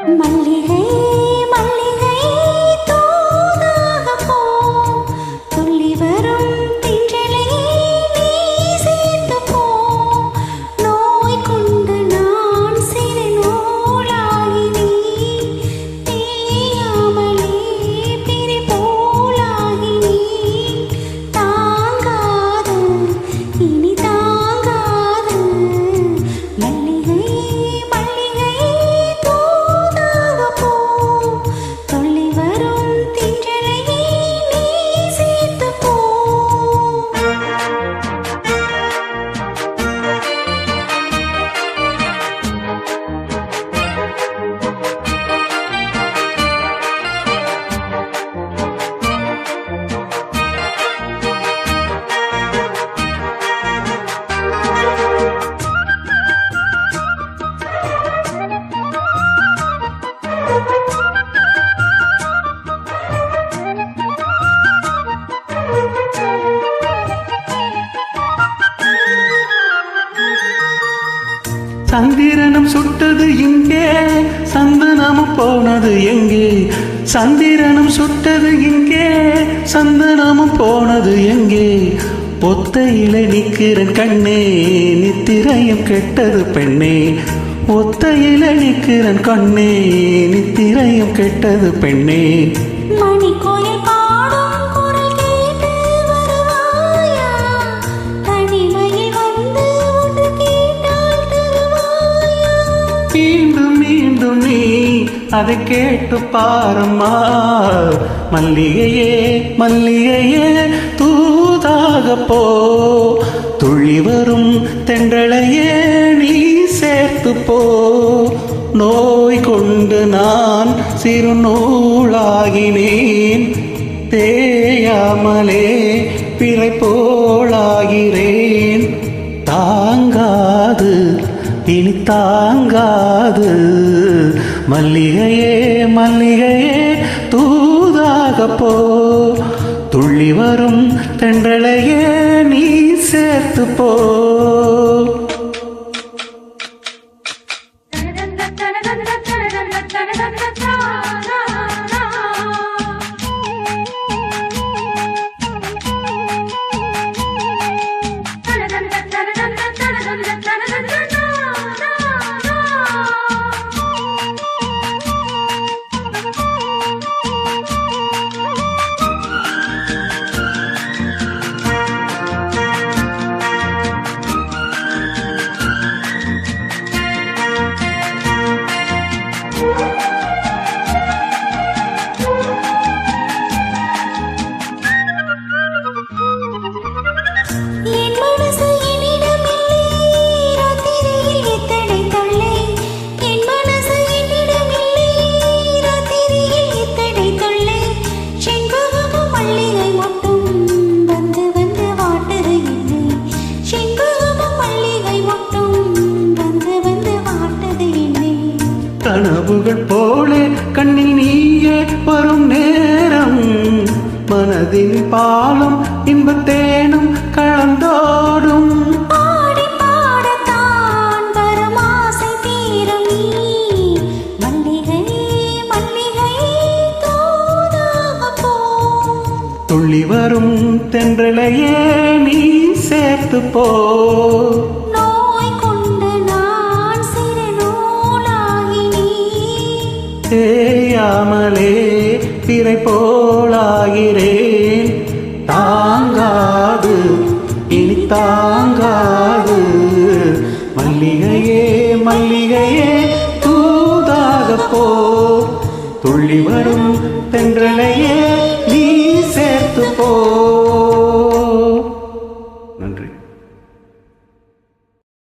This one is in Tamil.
மல்லிகை மல்லிகை தூதாக போ, துள்ளி வரும் தென்றலை நீ சேர்த்து போ. நோய் கொண்டு நான் சிறு நூலாகி நீ தேயாமலே பிறை போலாகி நீ தாங்காது இனி தாங்காது. மல்லிகை மல்லிகை தூதாக போ, துள்ளி வரும் தென்றலை நீ சேர்த்து போ. சந்திரனும் சுட்டது இங்கே, சந்தனமும் போனது எங்கே? சந்திரனும் சுட்டது இங்கே, சந்தனமும் போனது எங்கே? ஒத்தையில நிக்கிறன் கண்ணே, நித்திரையும் கெட்டது பெண்ணே. ஒத்தையில நிக்கிறன் கண்ணே, நித்திரையும் கெட்டது பெண்ணே. மணிக்கோயில் பாடும் குரல் கேட்டு வருவாயா? தனிமையில் வந்து ஒன்று கேட்டால் தருவாயா? மீண்டும் மீண்டும் நீ அதை கேட்டு பாரம்மா. மல்லிகையே மல்லிகையே தூதாக போ, துள்ளி வரும் தென்றலையே நீ சேர்த்து போ. நோய் கொண்டு நான் சிறு நூலாகினேன், தேயாமலே பிறை போலாகிறேன். தாங்காது இனி தாங்காது. மல்லிகையே மல்லிகையே தூதாக போ, துள்ளி வரும் தென்றலையே நீ சேர்த்து போ. என் மனசு என்னிடமில்லை, ராத்திரியில் எத்தனை தொல்லை. என் மனசு என்னிடமில்லை, ராத்திரியில் எத்தனை தொல்லை. செண்பகமும் மல்லிகை மொட்டும் வந்து வந்து வாட்டது என்னை. செண்பகமும் மல்லிகை மொட்டும் வந்து வந்து வாட்டது என்னை. கனவுகள் போலே கண்ணில் நீயே வரும் நேரம், மனதின் பாலும் இன்பத்தேனும் கலந்தோடும். பாடி பாடத்தான் வரும் ஆசை தீரும் நீ. மல்லிகை மல்லிகை தூதாக போ, துள்ளி வரும் தென்றலையே நீ சேர்த்து போ. நோய் கொண்டு நான் சிறு நூலாகி நீ தேயாமலே பிறை போலாகிறேன். தாங்காது இனி தாங்காது. மல்லிகையே மல்லிகையே தூதாக போ, துள்ளி வரும் தென்றலையே